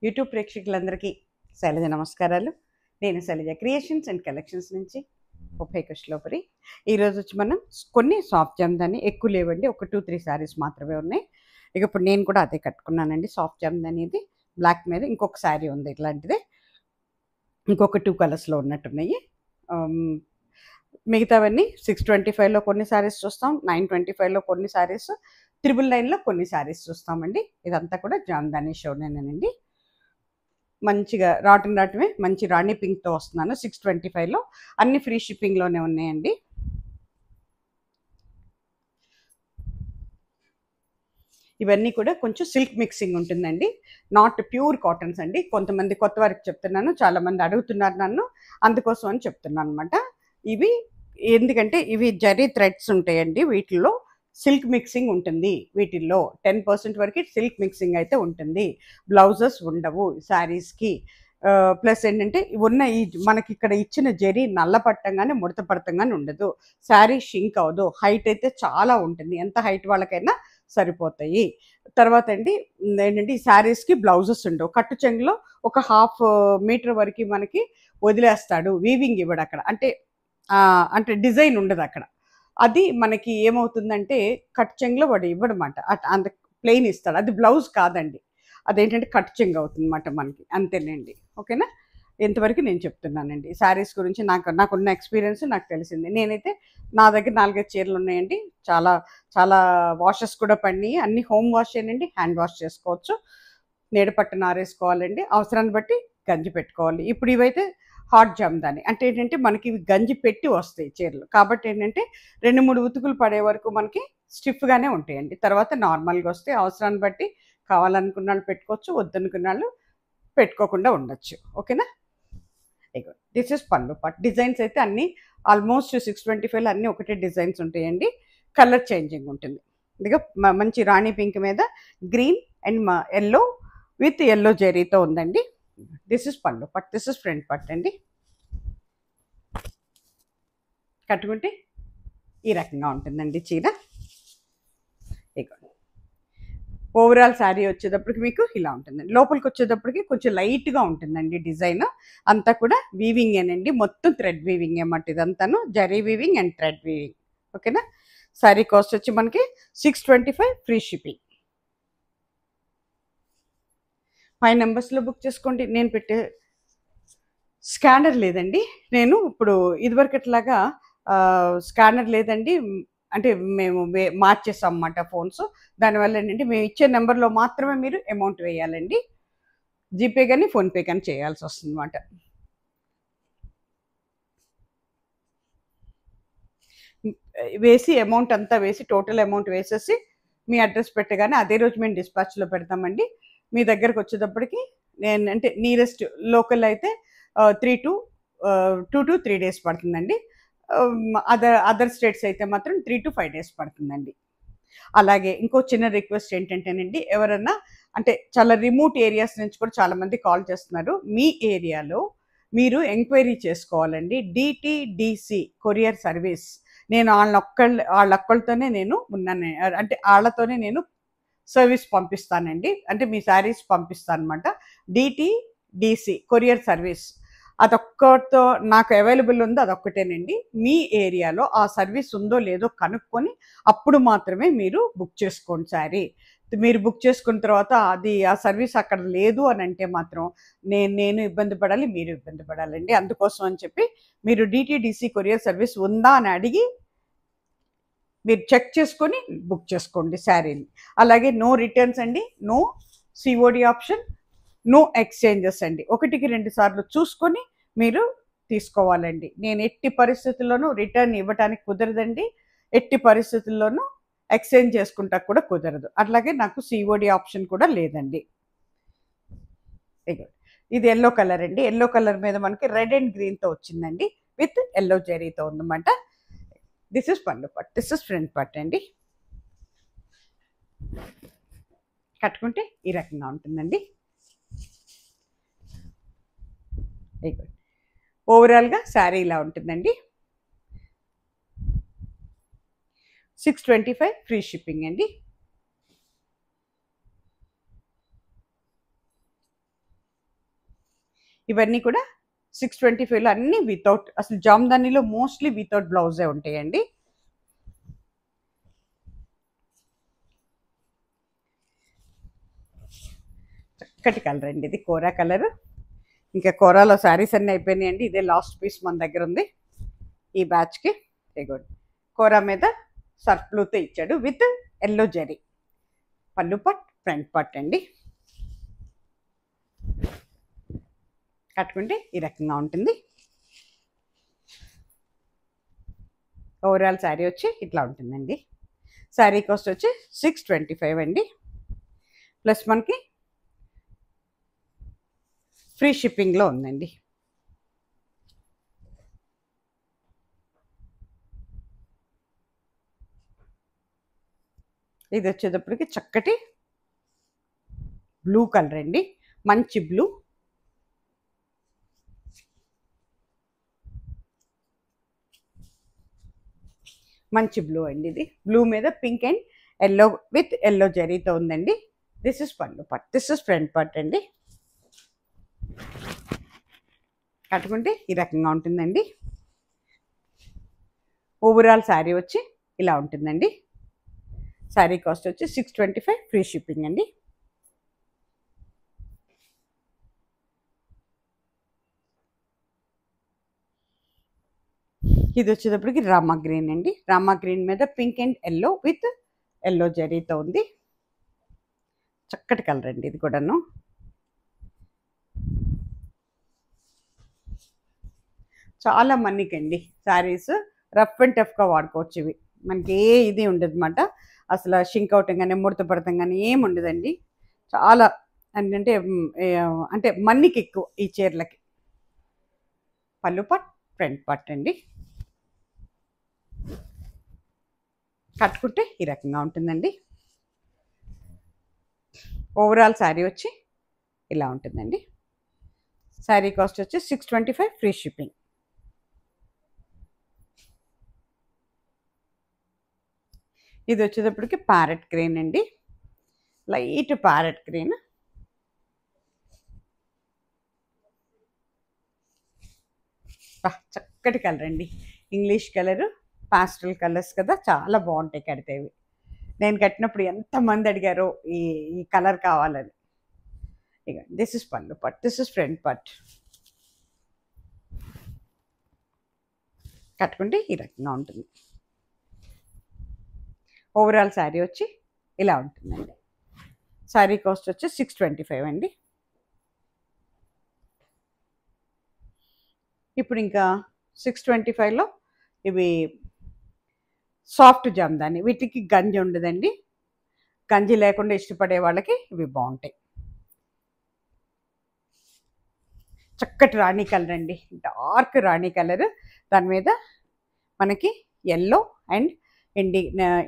YouTube ప్రేక్షకులందరికీ శైలజ నమస్కారాలు. నేను శైలజ క్రియేషన్స్ అండ్ కలెక్షన్స్ నుంచి ఉభయ కుశలోపరి. ఈరోజు వచ్చి మనం కొన్ని సాఫ్ట్ జామ్దాని ఎక్కువ లేవండి, ఒక 2-3 శారీస్ మాత్రమే ఉన్నాయి. ఇక ఇప్పుడు నేను కూడా అదే కట్టుకున్నానండి. సాఫ్ట్ జామ్దాని ఇది బ్లాక్ మీద ఇంకొక శారీ ఉంది ఇట్లాంటిదే, ఇంకొక 2 కలర్స్లో ఉన్నట్టున్నాయి. మిగతావన్నీ 625లో కొన్ని శారీస్ చూస్తాం, 925లో కొన్ని శారీస్, 999లో కొన్ని శారీస్ చూస్తామండి. ఇదంతా కూడా జామ్దాని షోనేనండి. మంచిగా రావటమే మంచి రాణి పింక్తో వస్తున్నాను. 625లో అన్ని ఫ్రీ షిప్పింగ్లోనే ఉన్నాయండి. ఇవన్నీ కూడా కొంచెం సిల్క్ మిక్సింగ్ ఉంటుందండి, నాట్ ప్యూర్ కాటన్స్ అండి. కొంతమంది కొత్త వారికి చెప్తున్నాను, చాలామంది అడుగుతున్నారు నన్ను, అందుకోసం అని చెప్తున్నాను అనమాట. ఇవి ఎందుకంటే ఇవి జరీ థ్రెడ్స్ ఉంటాయండి, వీటిల్లో సిల్క్ మిక్సింగ్ ఉంటుంది. వీటిల్లో 10% వరకు సిల్క్ మిక్సింగ్ అయితే ఉంటుంది. బ్లౌజెస్ ఉండవు శారీస్కి. ప్లస్ ఏంటంటే ఉన్న ఈ మనకి ఇక్కడ ఇచ్చిన జరీ నల్ల పట్టంగానే ముడత పడతంగానే ఉండదు. శారీ షింక్ అవ్వదు. హైట్ అయితే చాలా ఉంటుంది, ఎంత హైట్ వాళ్ళకైనా సరిపోతాయి. తర్వాత అండి ఏంటంటే ఈ శారీస్కి బ్లౌజెస్ ఉండవు. కట్టు చెంగులో ఒక 1/2 మీటర్ వరకు మనకి వదిలేస్తాడు, వీవింగ్ ఇవ్వడు అక్కడ. అంటే డిజైన్ ఉండదు అక్కడ. అది మనకి ఏమవుతుందంటే కట్ చెంగులో వాడు ఇవ్వడమాట, అంత ప్లెయిన్ ఇస్తాడు. అది బ్లౌజ్ కాదండి, అదేంటంటే కట్ చెంగు అవుతుంది అన్నమాట మనకి. అంతేనండి, ఓకేనా? ఇంతవరకు నేను చెప్తున్నానండి శారీస్ గురించి. నాకున్న ఎక్స్పీరియన్స్ నాకు తెలిసింది. నేనైతే నా దగ్గర 4-5 చీరలు ఉన్నాయండి. చాలా చాలా వాషెస్ కూడా పడినాయి. అన్ని హోమ్ వాష్ ఏనండి, హ్యాండ్ వాష్ చేసుకోవచ్చు. నీడ పట్టున ఆరేసుకోవాలండి, అవసరాన్ని బట్టి గంజి పెట్టుకోవాలి. ఇప్పుడు ఇవైతే హాట్ జామ్దాని అంటే ఏంటంటే మనకి ఇవి గంజి పెట్టి వస్తాయి చీరలు, కాబట్టి ఏంటంటే 2-3 ఉతుకులు పడే వరకు మనకి స్టిఫ్గానే ఉంటాయండి. తర్వాత నార్మల్గా వస్తాయి. అవసరాన్ని బట్టి కావాలనుకున్న వాళ్ళు పెట్టుకోవచ్చు, వద్దనుకున్న వాళ్ళు పెట్టుకోకుండా ఉండొచ్చు, ఓకేనా? ఇగో దిస్ ఇస్ పళ్ళు పాట్. డిజైన్స్ అయితే అన్నీ ఆల్మోస్ట్ 625లో అన్నీ ఒకటే డిజైన్స్ ఉంటాయండి, కలర్ చేంజింగ్ ఉంటుంది. ఇదిగో మంచి రాణి పింక్ మీద green and yellow with yellow జెరీతో ఉందండి. దిస్ ఇస్ పళ్ళు పట్, దిస్ ఇస్ ఫ్రంట్ పట్ అండి. కట్టుకుంటే ఈ రకంగా ఉంటుందండి చీర. ఇక ఓవరాల్ శారీ వచ్చేటప్పటికి మీకు ఇలా ఉంటుందండి. లోపలికి వచ్చేటప్పటికి కొంచెం లైట్గా ఉంటుందండి డిజైన్. అంతా కూడా వీవింగ్ ఏనండి, మొత్తం థ్రెడ్ వీవింగ్ ఏమంటే ఇదంతాను zari weaving and thread weaving, ఓకేనా? శారీ కాస్ట్ వచ్చి మనకి 625 ఫ్రీ షిప్పింగ్. 5 నెంబర్స్లో బుక్ చేసుకోండి. నేను పెట్టే స్కానర్ లేదండి. నేను ఇప్పుడు ఇదివరకట్లాగా స్కానర్ లేదండి, అంటే మేము మార్చేసాం అన్నమాట ఫోన్స్. దానివల్ల ఏంటంటే మేము ఇచ్చే నెంబర్లో మాత్రమే మీరు అమౌంట్ వేయాలండి. జీపే కానీ ఫోన్పే కానీ చేయాల్సి వస్తుంది అన్నమాట. వేసి అమౌంట్ అంతా వేసి టోటల్ అమౌంట్ వేసేసి మీ అడ్రస్ పెట్టగానే అదే రోజు మేము డిస్పాచ్లో పెడతామండి. మీ దగ్గరకు వచ్చేటప్పటికి నేను అంటే నియరెస్ట్ లోకల్ అయితే 2 to 3 డేస్ పడుతుందండి. అదర్ స్టేట్స్ అయితే మాత్రం 3 to 5 డేస్ పడుతుందండి. అలాగే ఇంకో చిన్న రిక్వెస్ట్ ఏంటంటేనండి, ఎవరన్నా అంటే చాలా రిమోట్ ఏరియాస్ నుంచి కూడా చాలామంది కాల్ చేస్తున్నారు. మీ ఏరియాలో మీరు ఎంక్వైరీ చేసుకోవాలండి. DTDC courier service. నేను వాళ్ళొక్కళ్ళతోనే నేను ఉన్నాను, అంటే వాళ్ళతోనే నేను సర్వీస్ పంపిస్తానండి. అంటే మీ శారీస్ పంపిస్తాను అనమాట. DTDC కొరియర్ సర్వీస్ అదొక్కటితో నాకు అవైలబుల్ ఉందో అదొక్కటేనండి. మీ ఏరియాలో ఆ సర్వీస్ ఉందో లేదో కనుక్కొని అప్పుడు మాత్రమే మీరు బుక్ చేసుకోండి శారీ. మీరు బుక్ చేసుకున్న తర్వాత అది ఆ సర్వీస్ అక్కడ లేదు అని అంటే మాత్రం నేను ఇబ్బంది పడాలి, మీరు ఇబ్బంది పడాలండి. అందుకోసం అని చెప్పి మీరు DTDC కొరియర్ సర్వీస్ ఉందా అని అడిగి మీరు చెక్ చేసుకొని బుక్ చేసుకోండి శారీని. అలాగే నో రిటర్న్స్ అండి, no COD option, no exchanges అండి. 1-2 సార్లు చూసుకొని మీరు తీసుకోవాలండి. నేను ఎట్టి పరిస్థితుల్లోనూ రిటర్న్ ఇవ్వటానికి కుదరదండి, ఎట్టి పరిస్థితుల్లోనూ ఎక్స్చేంజ్ చేసుకుంటా కూడా కుదరదు. అట్లాగే నాకు COD ఆప్షన్ కూడా లేదండి. ఇది ఎల్లో కలర్ అండి. ఎల్లో కలర్ మీద మనకి రెడ్ అండ్ గ్రీన్తో వచ్చిందండి, విత్ ఎల్లో జెరీతో ఉందన్నమాట. దిస్ ఇస్ పళ్ళు పట్, దిస్ ఇస్ ఫ్రంట్ పట్ అండి. కట్టుకుంటే ఈ రకంగా ఉంటుందండి. ఓవరాల్గా శారీ ఇలా ఉంటుందండి. 625 ఫ్రీ షిప్పింగ్ అండి. ఇవన్నీ కూడా 625లో అన్నీ వితౌట్, అసలు జామ్దానీలో మోస్ట్లీ వితౌట్ బ్లౌజే ఉంటాయండి. చక్కటి కలర్ అండి ఇది, కోరా కలర్. ఇంకా కోరాలో శారీస్ అన్నీ అయిపోయినాయండి. ఇదే లాస్ట్ పీస్ మన దగ్గర ఉంది ఈ బ్యాచ్కి. గుడ్. కోరా మీద సర్ఫ్ బ్లూతో ఇచ్చాడు విత్ ఎల్లో జరీ. పళ్ళు పట్, ఫ్రంట్ పట్ అండి. కట్టుకుంటే ఈ రకంగా ఉంటుంది. ఓవరాల్ శారీ వచ్చి ఇట్లా ఉంటుందండి. శారీ కాస్ట్ వచ్చి 625 అండి. ప్లస్ మనకి ఫ్రీ షిప్పింగ్లో ఉందండి. ఇది వచ్చేటప్పటికి చక్కటి బ్లూ కలర్ అండి, మంచి బ్లూ. మంచి బ్లూ అండి ఇది. బ్లూ మీద pink and yellow with yellow జరీతో ఉందండి. దిస్ ఇస్ పళ్ళు పట్, దిస్ ఇస్ ఫ్రంట్ పట్ అండి. కట్టుకుంటే ఈ రకంగా ఉంటుందండి. ఓవరాల్ శారీ వచ్చి ఇలా ఉంటుందండి. శారీ కాస్ట్ వచ్చి 625, ఫ్రీ షిప్పింగ్ అండి. ఇది వచ్చేటప్పటికి రామా గ్రీన్ అండి. రామా గ్రీన్ మీద pink and yellow with yellow జరీతో ఉంది. చక్కటి కలర్ అండి ఇది కూడాను. చాలా మన్నికండి శారీస్, రఫ్ అండ్ టఫ్గా వాడుకోవచ్చు. ఇవి మనకి ఏ ఇది ఉండదు అన్నమాట. అసలు షింక్ అవుట్ కానీ ముడత పడతాం కానీ ఏమి ఉండదండి. చాలా అంటే అంటే మన్నికి ఎక్కువ ఈ చీరలకి. పళ్ళు పట్, ఫ్రంట్ పట్ అండి. కట్టుకుంటే ఈ రకంగా ఉంటుందండి. ఓవరాల్ శారీ వచ్చి ఇలా ఉంటుందండి. శారీ కాస్ట్ వచ్చి 625, ఫ్రీ షిప్పింగ్. ఇది వచ్చేటప్పటికి ప్యారెట్ గ్రీన్ అండి, లైట్ ప్యారెట్ గ్రీన్. చక్కటి కలర్ అండి, ఇంగ్లీష్ కలరు, పాస్టల్ కలర్స్ కదా, చాలా బాగుంటాయి కడితే. ఇవి నేను కట్టినప్పుడు ఎంతమంది అడిగారో ఈ ఈ కలర్ కావాలని. ఇక దిస్ ఇస్ పళ్ళు పట్, దిస్ ఇస్ ఫ్రంట్ పట్. కట్టుకుంటే ఈ రకంగా ఉంటుంది. ఓవరాల్ శారీ వచ్చి ఇలా ఉంటుందండి. శారీ కాస్ట్ వచ్చి 625 అండి. ఇప్పుడు ఇంకా 625లో ఇవి సాఫ్ట్ జామ్దాని, వీటికి గంజి ఉండదండి. గంజి లేకుండా ఇష్టపడే వాళ్ళకి ఇవి బాగుంటాయి. చక్కటి రాణి కలర్ అండి, డార్క్ రాణి కలర్. దాని మీద మనకి yellow and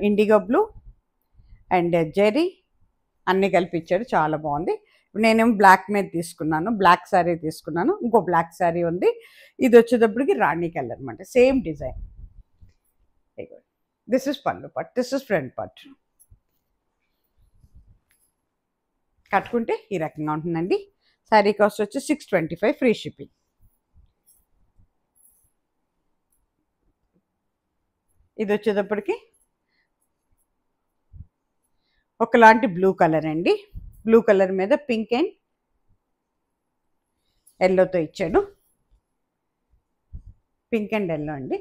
indigo blue and zari అన్నీ కల్పించారు, చాలా బాగుంది. నేనేమో బ్లాక్ మీద తీసుకున్నాను, బ్లాక్ శారీ తీసుకున్నాను. ఇంకో బ్లాక్ శారీ ఉంది. ఇది వచ్చేటప్పటికి రాణి కలర్ అనమాట, సేమ్ డిజైన్. దిస్ ఇస్ పళ్ళు పట్, దిస్ ఇస్ ఫ్రంట్ పట్. కట్టుకుంటే ఈ రకంగా ఉంటుందండి. శారీ కాస్ట్ వచ్చి 625, ఫ్రీ షిప్పింగ్. ఇది వచ్చేటప్పటికి ఒకలాంటి బ్లూ కలర్ అండి. బ్లూ కలర్ మీద పింక్ అండ్ ఎల్లోతో ఇచ్చాడు. పింక్ అండ్ ఎల్లో అండి,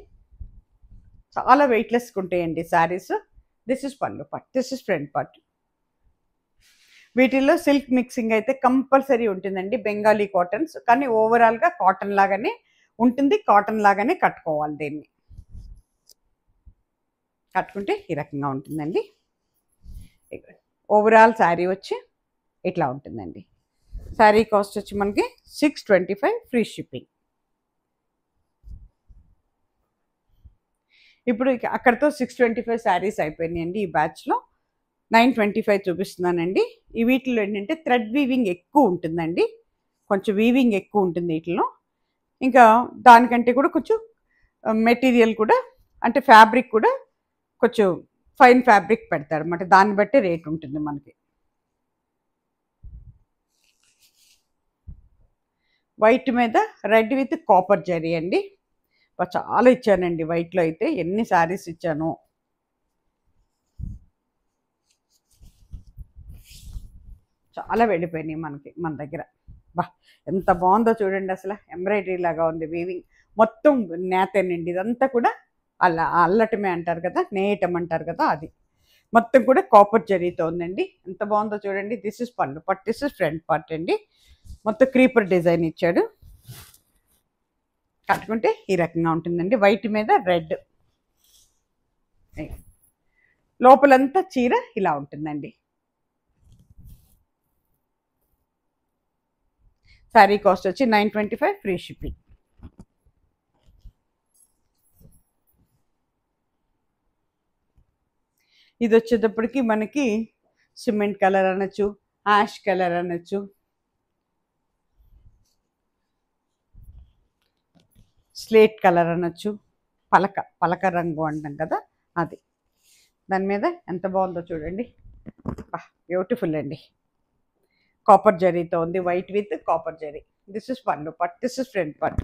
చాలా వెయిట్లెస్గా ఉంటాయండి శారీస్. దిస్ ఇస్ పళ్ళు పట్, దిస్ ఇస్ ఫ్రంట్ పట్. వీటిల్లో సిల్క్ మిక్సింగ్ అయితే కంపల్సరీ ఉంటుందండి, బెంగాలీ కాటన్స్. కానీ ఓవరాల్గా కాటన్ లాగానే ఉంటుంది, కాటన్ లాగానే కట్టుకోవాలి దీన్ని. కట్టుకుంటే ఈ రకంగా ఉంటుందండి. ఓవరాల్ శారీ వచ్చి ఇట్లా ఉంటుందండి. శారీ కాస్ట్ వచ్చి మనకి 625, ఫ్రీ షిప్పింగ్. ఇప్పుడు అక్కడతో 625 శారీస్ అయిపోయినాయండి ఈ బ్యాచ్లో. 925 చూపిస్తున్నానండి. ఈ వీటిలో ఏంటంటే థ్రెడ్ వీవింగ్ ఎక్కువ ఉంటుందండి, కొంచెం వీవింగ్ ఎక్కువ ఉంటుంది వీటిలో. ఇంకా దానికంటే కూడా కొంచెం మెటీరియల్ కూడా, అంటే ఫ్యాబ్రిక్ కూడా కొంచెం ఫైన్ ఫ్యాబ్రిక్ పెడతారు అన్నమాట, దాన్ని బట్టి రేట్ ఉంటుంది మనకి. వైట్ మీద రెడ్ విత్ కాపర్ జరీ అండి. చాలా ఇచ్చానండి వైట్లో అయితే, ఎన్ని శారీస్ ఇచ్చాను. చాలా వెళ్ళిపోయినాయి మన దగ్గర. బా ఎంత బాగుందో చూడండి, అసలు ఎంబ్రాయిడరీ లాగా ఉంది వీవింగ్. మొత్తం నేతేనండి ఇదంతా కూడా. అల్లటమే అంటారు కదా, నేయటం అంటారు కదా, అది మొత్తం కూడా కాపర్ జరీతో ఉందండి. ఎంత బాగుందో చూడండి. This is pallu part, this is front part అండి. మొత్తం క్రీపర్ డిజైన్ ఇచ్చాడు. కట్టుకుంటే ఈ రకంగా ఉంటుందండి, వైట్ మీద రెడ్. లోపలంతా చీర ఇలా ఉంటుందండి. శారీ కాస్ట్ వచ్చి 925 ఫ్రీ షిప్పింగ్. ఇది వచ్చేటప్పటికి మనకి సిమెంట్ కలర్ అనొచ్చు, యాష్ కలర్ అనొచ్చు, స్లేట్ కలర్ అనొచ్చు, పలక రంగు అంటాం కదా, అది. దాని మీద ఎంత బాగుందో చూడండి, బ్యూటిఫుల్ అండి. కాపర్ జరీతో ఉంది, white with copper zari. This is pallu part, this is front part.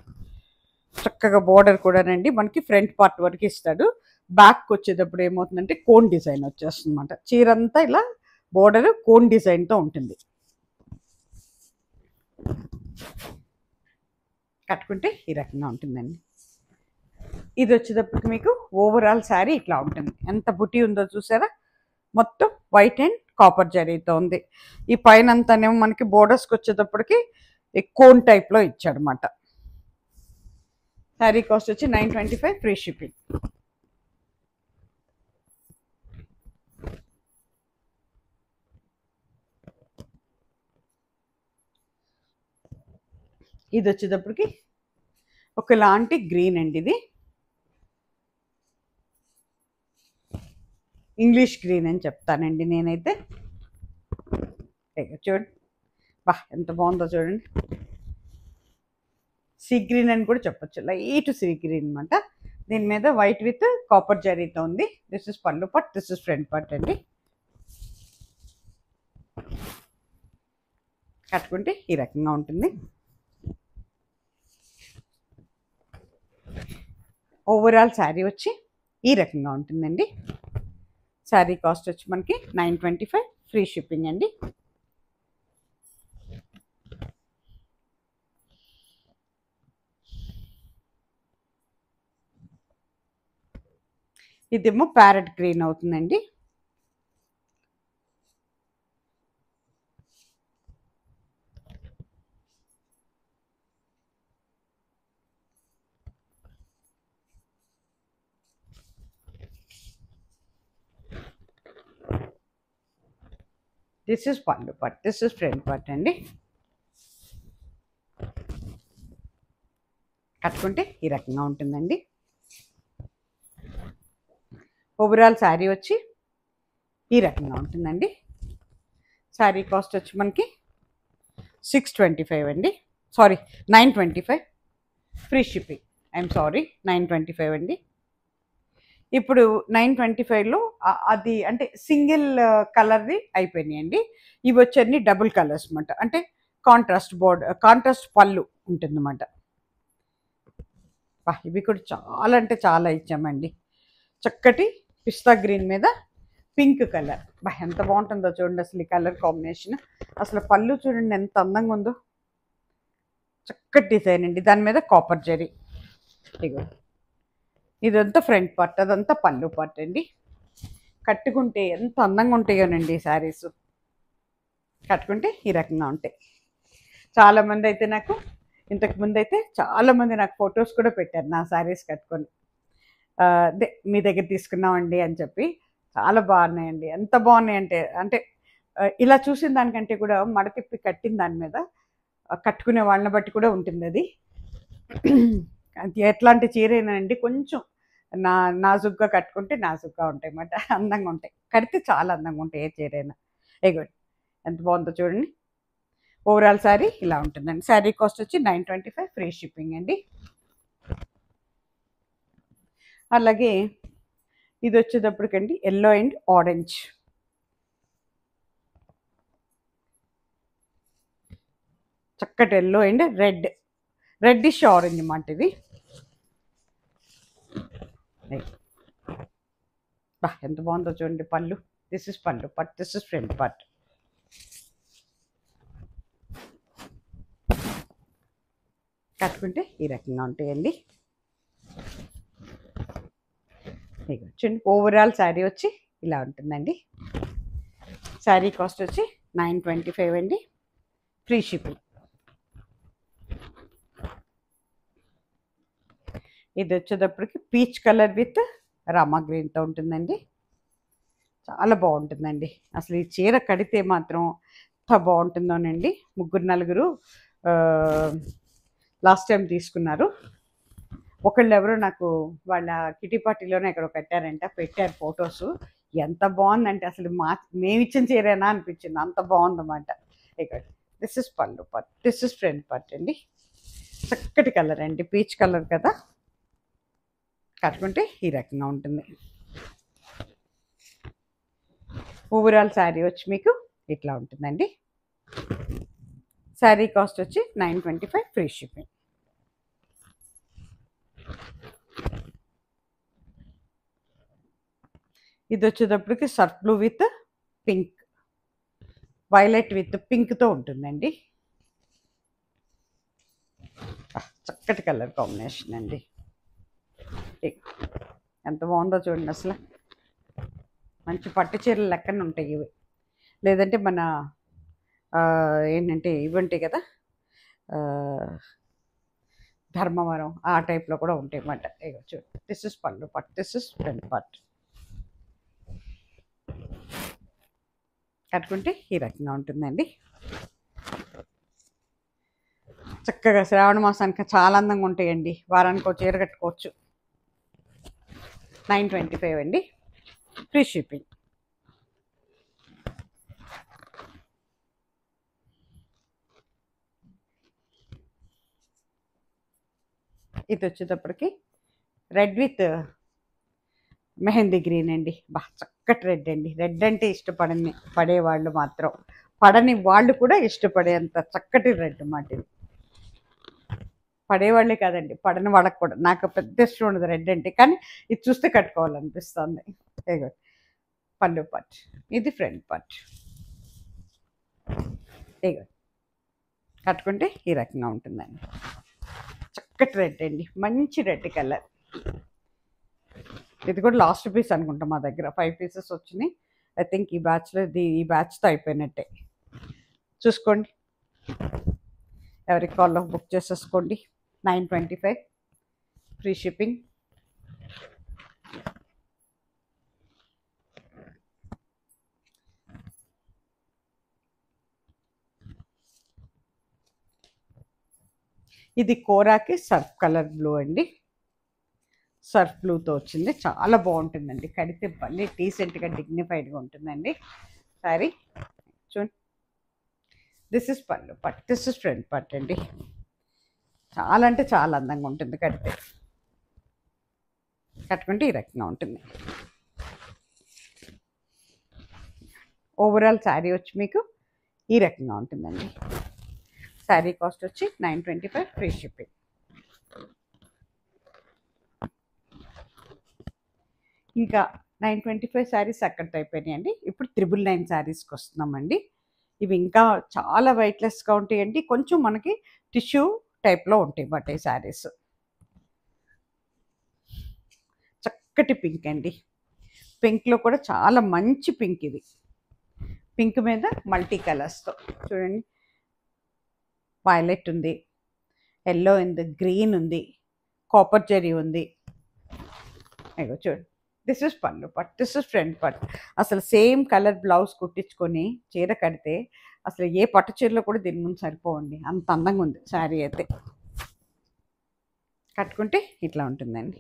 చక్కగా బోర్డర్ కూడానండి మనకి ఫ్రంట్ పార్ట్ వరకు ఇస్తాడు. బ్యాక్ వచ్చేటప్పుడు ఏమవుతుందంటే కోన్ డిజైన్ వచ్చేస్తుంది అనమాట. చీరంతా ఇలా బోర్డర్ కోన్ డిజైన్తో ఉంటుంది. కట్టుకుంటే ఈ రకంగా ఉంటుందండి. ఇది వచ్చేటప్పటికి మీకు ఓవరాల్ శారీ ఇట్లా ఉంటుంది. ఎంత బుటీ ఉందో చూసారా, మొత్తం వైట్ అండ్ కాపర్ జరీతో ఉంది. ఈ పైన అంతానేమో మనకి బోర్డర్స్కి వచ్చేటప్పటికి కోన్ టైప్లో ఇచ్చాడనమాట. శారీ కాస్ట్ వచ్చి 925 ఫ్రీ షిప్పింగ్. ఇది వచ్చేటప్పటికి ఒకలాంటి గ్రీన్ అండి, ఇది ఇంగ్లీష్ గ్రీన్ అని చెప్తానండి నేనైతే. చూడండి, బా ఎంత బాగుందో చూడండి. సీ గ్రీన్ అని కూడా చెప్పొచ్చు, లైట్ సీ గ్రీన్ అనమాట. దీని మీద వైట్ విత్ కాపర్ జరీతో ఉంది. This is pallu part, this is front part అండి. కట్టుకుంటే ఈ రకంగా ఉంటుంది. ఓవరాల్ శారీ వచ్చి ఈ రకంగా ఉంటుందండి. శారీ కాస్ట్ వచ్చి మనకి 925 ఫ్రీ షిప్పింగ్ అండి. ఇదేమో ప్యారెట్ గ్రీన్ అవుతుందండి. This is pallu part, this is front part అండి. కట్టుకుంటే ఈ రకంగా ఉంటుందండి. ఓవరాల్ శారీ వచ్చి ఈ రకంగా ఉంటుందండి. శారీ కాస్ట్ వచ్చి మనకి 625 అండి, sorry 925 free shipping. I'm sorry, 925 అండి. ఇప్పుడు 925లో అది అంటే సింగిల్ కలర్ది అయిపోయినాయండి. ఇవి వచ్చన్నీ డబుల్ కలర్స్ అనమాట, అంటే కాంట్రాస్ట్ పళ్ళు ఉంటుందన్నమాట. ఇవి కూడా చాలా అంటే చాలా ఇచ్చామండి. చక్కటి పిస్తా గ్రీన్ మీద పింక్ కలర్, ఎంత బాగుంటుందో చూడండి అసలు ఈ కలర్ కాంబినేషన్. అసలు పళ్ళు చూడండి ఎంత అందంగా ఉందో, చక్కటి డిజైన్ అండి. దాని మీద కాపర్ జరీ. ఇగో ఇదంతా ఫ్రంట్ పార్ట్, అదంతా పళ్ళు పార్ట్ అండి. కట్టుకుంటే ఎంత అందంగా ఉంటాయోనండి శారీస్. కట్టుకుంటే ఈ రకంగా ఉంటాయి. చాలామంది అయితే నాకు ఇంతకుముందు అయితే చాలామంది నాకు ఫొటోస్ కూడా పెట్టారు నా శారీస్ కట్టుకొని. అదే మీ దగ్గర తీసుకున్నామండి అని చెప్పి. చాలా బాగున్నాయండి, ఎంత బాగున్నాయంటే అంటే ఇలా చూసిన దానికంటే కూడా మడతిప్పి కట్టిన దాని మీద కట్టుకునే వాళ్ళని బట్టి కూడా ఉంటుంది అది. ఎట్లాంటి చీరైనానండి కొంచెం నాజుగ్గా కట్టుకుంటే నాజుగ్గా ఉంటాయి అన్నమాట, అందంగా ఉంటాయి. కడితే చాలా అందంగా ఉంటాయి ఏ చీరైనా. ఎగోండి ఎంత బాగుందో చూడండి. ఓవరాల్ శారీ ఇలా ఉంటుందండి. శారీ కాస్ట్ వచ్చి 925 ఫ్రీ షిప్పింగ్ అండి. అలాగే ఇది వచ్చేటప్పటికండి ఎల్లో అండ్ ఆరెంజ్, చక్కటి yellow and red reddish orange అన్నమాట ఇది. ఎంత బాగుందో చూడండి పళ్ళు. దిస్ ఇస్ పళ్ళు పట్, దిస్ ఇస్ ఫ్రంట్ పట్. కట్టుకుంటే ఈ రకంగా ఉంటాయండి. చూడండి ఓవరాల్ శారీ వచ్చి ఇలా ఉంటుందండి. శారీ కాస్ట్ వచ్చి 925 అండి, ఫ్రీ షిప్పింగ్. ఇది వచ్చేటప్పటికి పీచ్ కలర్ విత్ రామా గ్రీన్తో ఉంటుందండి. చాలా బాగుంటుందండి. అసలు ఈ చీర కడితే మాత్రం ఎంత బాగుంటుందోనండి. 3-4 లాస్ట్ టైం తీసుకున్నారు. ఒకళ్ళు ఎవరో నాకు వాళ్ళ కిటీ పార్టీలోనే ఎక్కడో కట్టారంట, పెట్టారు ఫొటోస్. ఎంత బాగుందంటే అసలు మేమిచ్చిన చీరేనా అనిపించింది, అంత బాగుందన్నమాట. ఇక్కడ దిస్ ఇస్ పళ్ళు పట్, దిస్ ఇస్ ఫ్రంట్ పట్ అండి. చక్కటి కలర్ అండి, పీచ్ కలర్ కదా. కట్టుకుంటే ఈ రకంగా ఉంటుంది. ఓవరాల్ శారీ వచ్చి మీకు ఇట్లా ఉంటుందండి. శారీ కాస్ట్ వచ్చి 925, ఫ్రీ షిప్పింగ్. ఇది వచ్చేటప్పటికి surf blue with pink, violet with పింక్తో ఉంటుందండి. చక్కటి కలర్ కాంబినేషన్ అండి. ఎంత బాగుందో చూడండి. అసలు మంచి పట్టు చీరలు లెక్కన ఉంటాయి ఇవి. లేదంటే మన ఏంటంటే ఇవి ఉంటాయి కదా, ధర్మవరం ఆ టైప్లో కూడా ఉంటాయి అన్నమాట. చూడండి దిస్ ఇస్ పళ్ళు పట్, దిస్ ఇస్ ఫ్రంట్ పట్. కట్టుకుంటే ఈ రకంగా ఉంటుందండి. చక్కగా శ్రావణ మాసానికి చాలా అందంగా ఉంటాయండి. వారానికి ఒక చీర కట్టుకోవచ్చు. 925 అండి, ఫ్రీ షిప్పింగ్. ఇది వచ్చేటప్పటికి రెడ్ విత్ మెహందీ గ్రీన్ అండి. చక్కటి రెడ్ అండి. రెడ్ అంటే పడేవాళ్ళు మాత్రం, పడని వాళ్ళు కూడా ఇష్టపడేంత చక్కటి రెడ్ అన్నమాట ఇది. పడేవాళ్ళే కాదండి, పడని వాళ్ళకి కూడా. నాకు పెద్ద ఇష్టం ఉండదు రెడ్ అంటే, కానీ ఇది చూస్తే కట్టుకోవాలనిపిస్తుంది. పళ్ళు పట్, ఇది ఫ్రంట్ పట్. కట్టుకుంటే ఈ రకంగా ఉంటుందండి. చక్కటి రెడ్ అండి, మంచి రెడ్ కలర్. ఇది కూడా లాస్ట్ పీస్ అనుకుంటా, మా దగ్గర 5 పీసెస్ వచ్చినాయి. ఐ థింక్ ఈ బ్యాచ్లో ఈ బ్యాచ్తో అయిపోయినట్టే. చూసుకోండి, ఎవరికి కాల్లో బుక్ చేసేసుకోండి. 925, ఫ్రీ షిప్పింగ్. ఇది కోరాకి సర్ఫ్ కలర్ బ్లూ అండి. సర్ఫ్ బ్లూతో వచ్చింది. చాలా బాగుంటుందండి, కడితే మళ్ళీ డీసెంట్గా డిగ్నిఫైడ్గా ఉంటుందండి సారీ. చూడండి దిస్ ఇస్ పళ్ళు పట్, దిస్ ఇస్ ఫ్రంట్ పట్ అండి. చాలా అంటే చాలా అందంగా ఉంటుంది కడితే. కట్టుకుంటే ఈ రకంగా ఉంటుంది. ఓవరాల్ శారీ వచ్చి మీకు ఈ రకంగా ఉంటుందండి. శారీ కాస్ట్ వచ్చి 925, ఫ్రీ షిప్పింగ్. ఇంకా 925 శారీస్ అక్కడితో అయిపోయినాయండి. ఇప్పుడు 999 శారీస్కి వస్తున్నామండి. ఇవి ఇంకా చాలా వెయిట్లెస్గా ఉంటాయండి. కొంచెం మనకి టిష్యూ టైప్లో ఉంటాయి బట్ ఈ శారీస్. చక్కటి పింక్ అండి. పింక్లో కూడా చాలా మంచి పింక్ ఇది. పింక్ మీద మల్టీ కలర్స్తో చూడండి, వైలెట్ ఉంది, ఎల్లో ఉంది, గ్రీన్ ఉంది, కాపర్ జెరీ ఉంది. చూడండి దిస్ ఇస్ పళ్ళు పట్, దిస్ ఇస్ ఫ్రంట్ పట్. అసలు సేమ్ కలర్ బ్లౌజ్ కుట్టించుకొని చీర కడితే అసలు ఏ పట్టు చీరలో కూడా దీని ముందు సరిపోవండి, అంత అందంగా ఉంది శారీ అయితే. కట్టుకుంటే ఇట్లా ఉంటుందండి.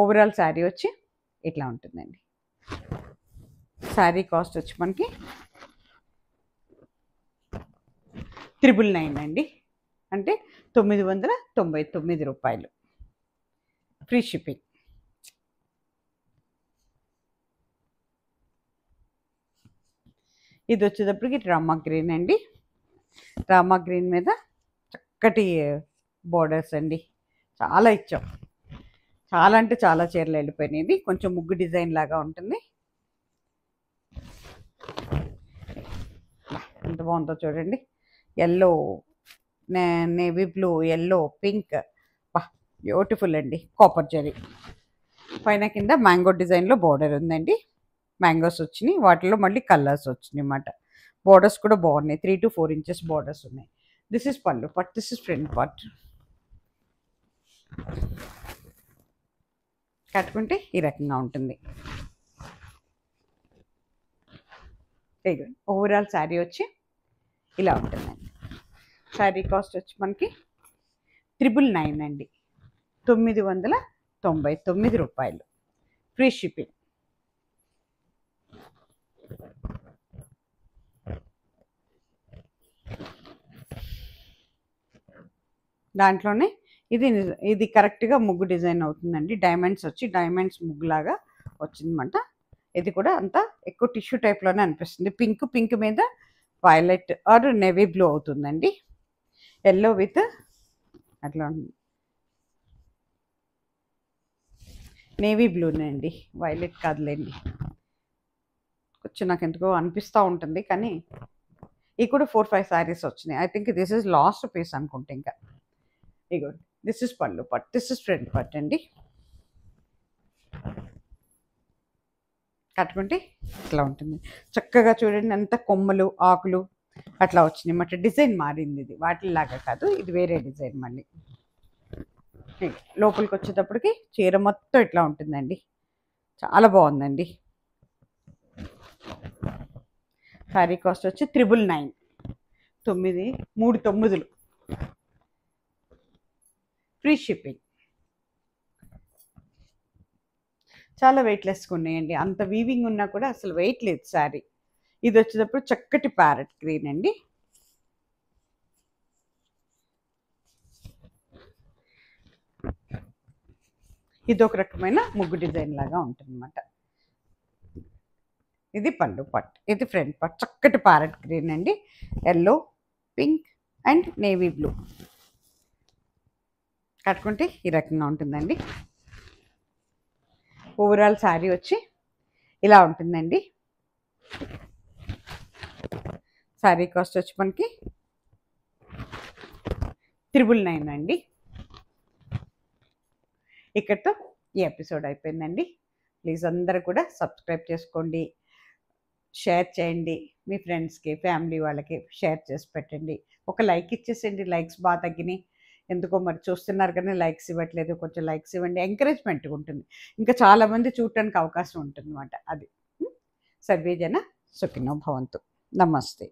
ఓవరాల్ శారీ వచ్చి ఇట్లా ఉంటుందండి. శారీ కాస్ట్ వచ్చి మనకి 999 అండి, అంటే 999 రూపాయలు, ఫ్రీ షిప్పింగ్. ఇది వచ్చేటప్పటికి రామా గ్రీన్ అండి. రామా గ్రీన్ మీద చక్కటి బోర్డర్స్ అండి. చాలా ఇచ్చాం. చాలా అంటే చాలా చీరలు వెళ్ళిపోయినాయి. ఇది కొంచెం ముగ్గు డిజైన్ లాగా ఉంటుంది. ఎంత బాగుందో చూడండి. Yellow, navy blue, yellow, pink, beautiful అండి. కాపర్ జరీ పైన కింద మ్యాంగో డిజైన్లో బోర్డర్ ఉందండి. మ్యాంగోస్ వచ్చినాయి, వాటిలో మళ్ళీ కలర్స్ వచ్చినాయి అన్నమాట. బోర్డర్స్ కూడా బాగున్నాయి. 3 to 4 inches బోర్డర్స్ ఉన్నాయి. This is pallu part, this is front part. కట్టుకుంటే ఈ రకంగా ఉంటుంది. ఓవరాల్ శారీ వచ్చి ఇలా ఉంటుందండి. శారీ కాస్ట్ వచ్చి మనకి 999 అండి. 999 రూపాయలు, ఫ్రీ షిప్పింగ్. దాంట్లోనే ఇది కరెక్ట్గా ముగ్గు డిజైన్ అవుతుందండి. డైమండ్స్ వచ్చి డైమండ్స్ ముగ్గులాగా వచ్చిందన్నమాట. ఇది కూడా అంతా ఎక్కువ టిష్యూ టైప్లోనే అనిపిస్తుంది. పింక్ మీద వైలెట్ ఆర్ నేవీ బ్లూ అవుతుందండి. ఎల్లో విత్ అట్లా నేవీ బ్లూనే అండి, వైలెట్ కాదులేండి. కొంచెం నాకు ఎందుకో అనిపిస్తూ ఉంటుంది. కానీ ఇవి కూడా 4-5 శారీస్ వచ్చినాయి. I think this is last piece అనుకుంటే. ఇంకా ఇగో దిస్ ఇస్ పళ్ళు పట్, దిస్ ఇస్ ఫ్రంట్ పట్ అండి. కట్టుకుంటే ఇట్లా ఉంటుంది. చక్కగా చూడండి, అంత కొమ్మలు ఆకులు అట్లా వచ్చినాయి అన్నమాట. డిజైన్ మారింది. ఇది వాటిలాగా కాదు, ఇది వేరే డిజైన్. మళ్ళీ లోపలికి వచ్చేటప్పటికి చీర మొత్తం ఇట్లా ఉంటుందండి. చాలా బాగుందండి. శారీ కాస్ట్ వచ్చి 999, 3 ఫ్రీ షిప్పింగ్. చాలా వెయిట్లెస్గా ఉన్నాయండి. అంత వీవింగ్ ఉన్నా కూడా అసలు వెయిట్ లేదు శారీ. ఇది వచ్చేటప్పుడు చక్కటి ప్యారెట్ గ్రీన్ అండి. ఇది ఒక రకమైన ముగ్గు డిజైన్ లాగా ఉంటుంది అన్నమాట. ఇది పళ్ళు పట్, ఇది ఫ్రంట్ పట్. చక్కటి ప్యారెట్ గ్రీన్ అండి. Yellow, pink and navy blue. కట్టుకుంటే ఈ రకంగా ఉంటుందండి. ఓవరాల్ శారీ వచ్చి ఇలా ఉంటుందండి. శారీ కాస్ట్ వచ్చి మనకి 999 అండి. ఇక్కడితో ఈ ఎపిసోడ్ అయిపోయిందండి. ప్లీజ్ అందరూ కూడా సబ్స్క్రైబ్ చేసుకోండి, షేర్ చేయండి. మీ ఫ్రెండ్స్కి, ఫ్యామిలీ వాళ్ళకి షేర్ చేసి పెట్టండి. ఒక లైక్ ఇచ్చేసేయండి. లైక్స్ బాగా తగ్గినాయి ఎందుకో మరి. చూస్తున్నారు కానీ లైక్స్ ఇవ్వట్లేదు. కొంచెం లైక్స్ ఇవ్వండి, ఎంకరేజ్మెంట్గా ఉంటుంది. ఇంకా చాలామంది చూడటానికి అవకాశం ఉంటుంది అన్నమాట. అది. సర్వే జన సుఖినో భవంతు. నమస్తే.